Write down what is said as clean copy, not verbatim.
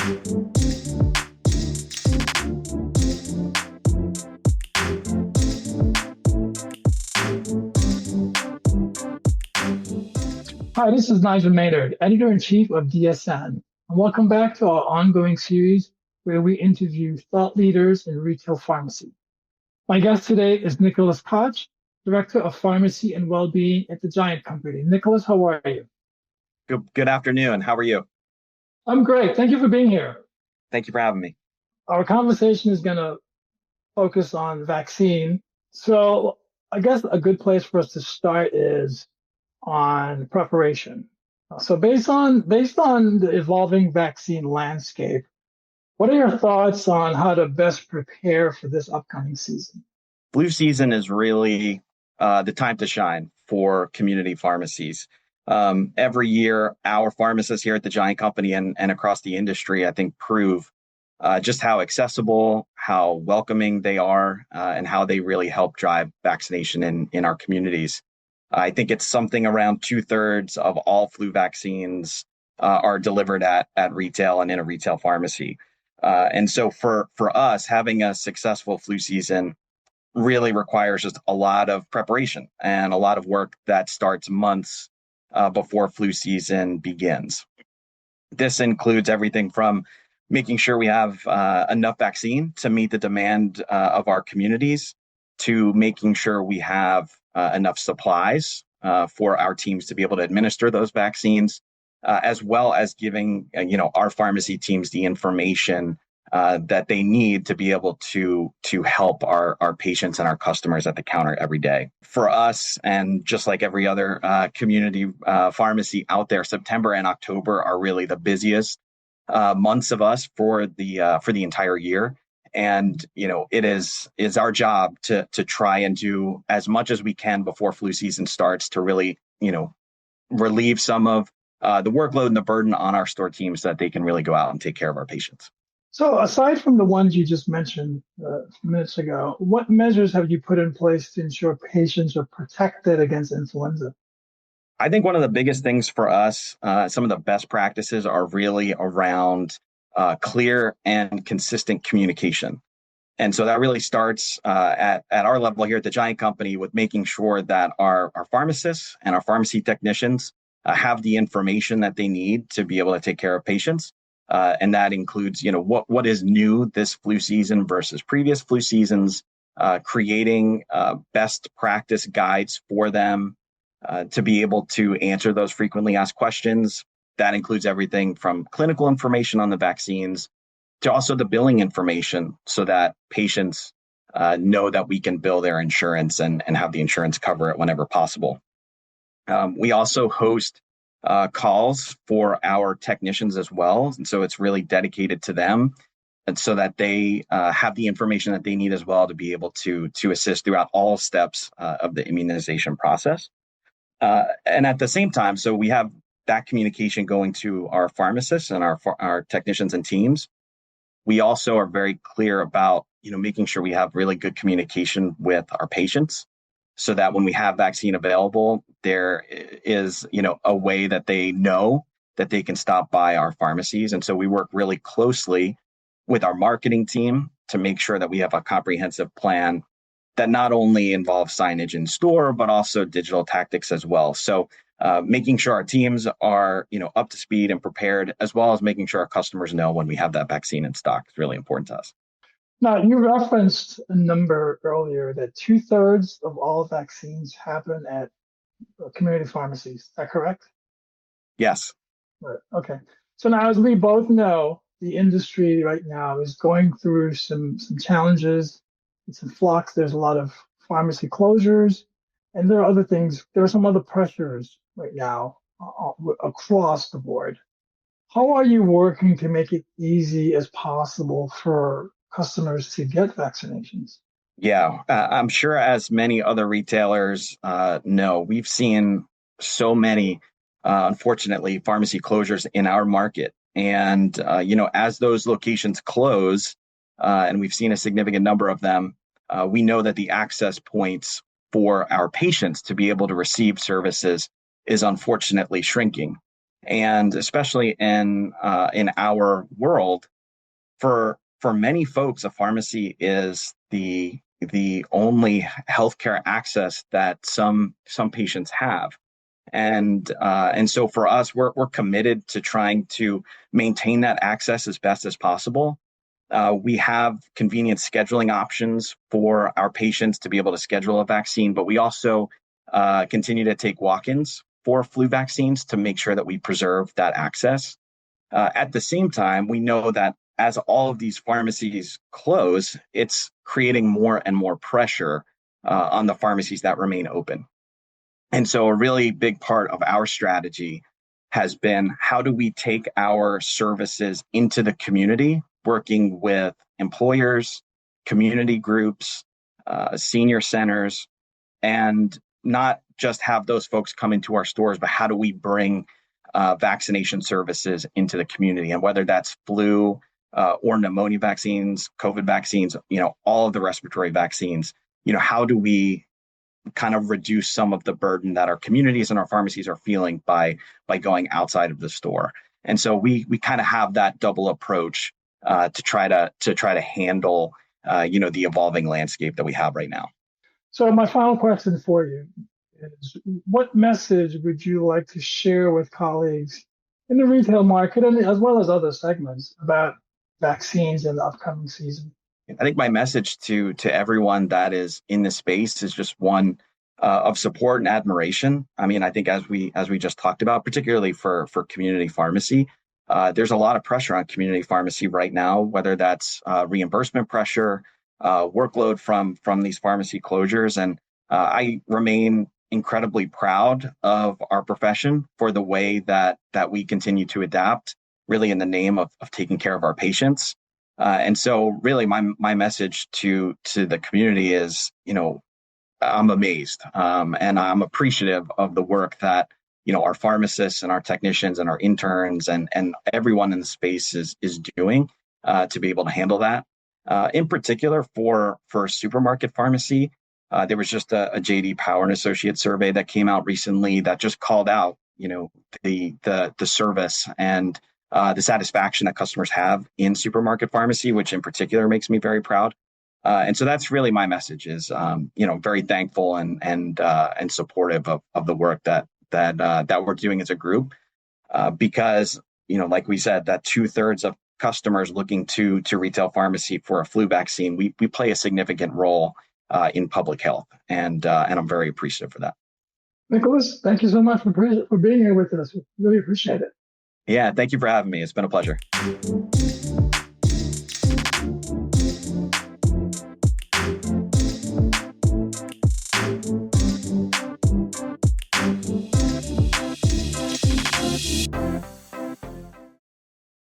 Hi, this is Nigel Maynard, Editor-in-Chief of DSN, and welcome back to our ongoing series where we interview thought leaders in retail pharmacy. My guest today is Nicholas Koch, Director of Pharmacy and Wellbeing at the Giant Company. Nicholas, how are you? Good afternoon. How are you? I'm great. Thank you for being here. Thank you for having me. Our conversation is going to focus on vaccine. So I guess a good place for us to start is on preparation. So based on the evolving vaccine landscape, what are your thoughts on how to best prepare for this upcoming season? Flu season is really the time to shine for community pharmacies. Every year, our pharmacists here at the Giant Company and across the industry, I think, prove just how accessible, how welcoming they are, and how they really help drive vaccination in our communities. I think it's something around 2/3 of all flu vaccines are delivered at retail and in a retail pharmacy. And so for us, having a successful flu season really requires just a lot of preparation and a lot of work that starts months before flu season begins. This includes everything from making sure we have enough vaccine to meet the demand of our communities, to making sure we have enough supplies for our teams to be able to administer those vaccines, as well as giving our pharmacy teams the information that they need to be able to help our patients and our customers at the counter every day. For us, and just like every other community pharmacy out there, September and October are really the busiest months of us for the entire year. And, it is our job to try and do as much as we can before flu season starts to really, relieve some of the workload and the burden on our store teams so that they can really go out and take care of our patients. So aside from the ones you just mentioned a few minutes ago, what measures have you put in place to ensure patients are protected against influenza? I think one of the biggest things for us, some of the best practices are really around clear and consistent communication. And so that really starts at our level here at the Giant Company with making sure that our pharmacists and our pharmacy technicians have the information that they need to be able to take care of patients. And that includes, what is new this flu season versus previous flu seasons, creating best practice guides for them to be able to answer those frequently asked questions. That includes everything from clinical information on the vaccines to also the billing information so that patients know that we can bill their insurance and have the insurance cover it whenever possible. We also host calls for our technicians as well. And so it's really dedicated to them, and so that they have the information that they need as well to be able to assist throughout all steps of the immunization process. And at the same time, so we have that communication going to our pharmacists and our technicians and teams. We also are very clear about, making sure we have really good communication with our patients so that when we have vaccine available, there is, a way that they know that they can stop by our pharmacies. And so we work really closely with our marketing team to make sure that we have a comprehensive plan that not only involves signage in store, but also digital tactics as well. So making sure our teams are, up to speed and prepared, as well as making sure our customers know when we have that vaccine in stock is really important to us. Now, you referenced a number earlier that 2/3 of all vaccines happen at community pharmacies. Is that correct? Yes. Right. Okay. So now, as we both know, the industry right now is going through some challenges. It's in flux. There's a lot of pharmacy closures, and there are other things. There are some other pressures right now across the board. How are you working to make it easy as possible for customers to get vaccinations? Yeah, I'm sure as many other retailers know, we've seen so many, unfortunately, pharmacy closures in our market. And, as those locations close, and we've seen a significant number of them, we know that the access points for our patients to be able to receive services is unfortunately shrinking. And especially in our world, for many folks, a pharmacy is the only healthcare access that some patients have. And so for us, we're committed to trying to maintain that access as best as possible. We have convenient scheduling options for our patients to be able to schedule a vaccine, but we also continue to take walk-ins for flu vaccines to make sure that we preserve that access. At the same time, we know that as all of these pharmacies close, it's creating more and more pressure on the pharmacies that remain open. And so a really big part of our strategy has been, how do we take our services into the community, working with employers, community groups, senior centers, and not just have those folks come into our stores, but how do we bring vaccination services into the community? And whether that's flu or pneumonia vaccines, COVID vaccines, all of the respiratory vaccines, how do we kind of reduce some of the burden that our communities and our pharmacies are feeling by going outside of the store? And so we kind of have that double approach to try to handle the evolving landscape that we have right now. So my final question for you is, what message would you like to share with colleagues in the retail market, and as well as other segments, about vaccines in the upcoming season? I think my message to everyone that is in this space is just one of support and admiration. I mean, I think as we just talked about, particularly for community pharmacy, there's a lot of pressure on community pharmacy right now, whether that's reimbursement pressure, workload from these pharmacy closures. And I remain incredibly proud of our profession for the way that we continue to adapt, really in the name of taking care of our patients. And so really my message to the community is, I'm amazed and I'm appreciative of the work that, our pharmacists and our technicians and our interns and everyone in the space is doing to be able to handle that. In particular for supermarket pharmacy, there was just a JD Power and Associates survey that came out recently that just called out, the service and the satisfaction that customers have in supermarket pharmacy, which in particular makes me very proud. And so that's really my message is, very thankful and supportive of the work that we're doing as a group, because, like we said, that 2/3 of customers looking to retail pharmacy for a flu vaccine, we play a significant role in public health, and I'm very appreciative for that. Nicholas, thank you so much for being here with us. We really appreciate it. Yeah, thank you for having me. It's been a pleasure.